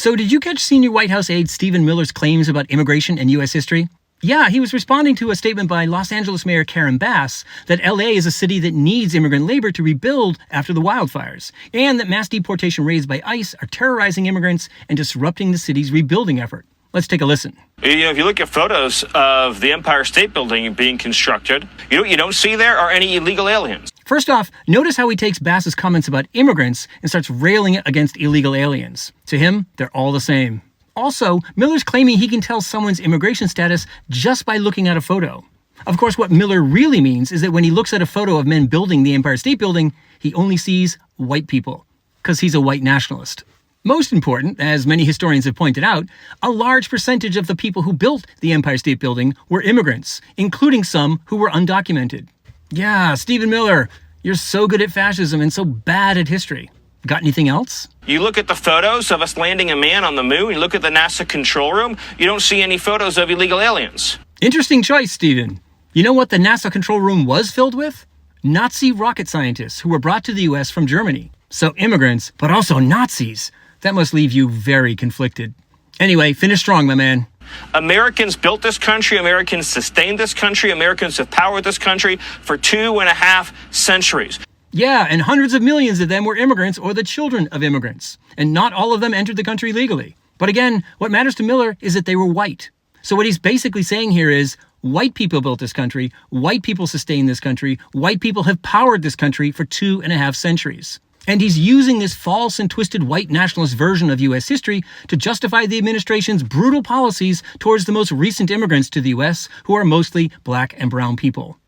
So did you catch senior White House aide Stephen Miller's claims about immigration and U.S. history? Yeah, he was responding to a statement by Los Angeles Mayor Karen Bass that LA is a city that needs immigrant labor to rebuild after the wildfires, and that mass deportation raids by ICE are terrorizing immigrants and disrupting the city's rebuilding effort. Let's take a listen. If you look at photos of the Empire State Building being constructed, what you don't see there are any illegal aliens. First off, notice how he takes Bass's comments about immigrants and starts railing against illegal aliens. To him, they're all the same. Also, Miller's claiming he can tell someone's immigration status just by looking at a photo. Of course, what Miller really means is that when he looks at a photo of men building the Empire State Building, he only sees white people, because he's a white nationalist. Most important, as many historians have pointed out, a large percentage of the people who built the Empire State Building were immigrants, including some who were undocumented. Yeah, Stephen Miller, you're so good at fascism and so bad at history. Got anything else? You look at the photos of us landing a man on the moon, you look at the NASA control room, you don't see any photos of illegal aliens. Interesting choice, Stephen. You know what the NASA control room was filled with? Nazi rocket scientists who were brought to the US from Germany. So immigrants, but also Nazis. That must leave you very conflicted. Anyway, finish strong, my man. Americans built this country, Americans sustained this country, Americans have powered this country for 2.5 centuries. Yeah, and hundreds of millions of them were immigrants or the children of immigrants. And not all of them entered the country legally. But again, what matters to Miller is that they were white. So what he's basically saying here is, white people built this country, white people sustained this country, white people have powered this country for 2.5 centuries. And he's using this false and twisted white nationalist version of U.S. history to justify the administration's brutal policies towards the most recent immigrants to the U.S., who are mostly black and brown people.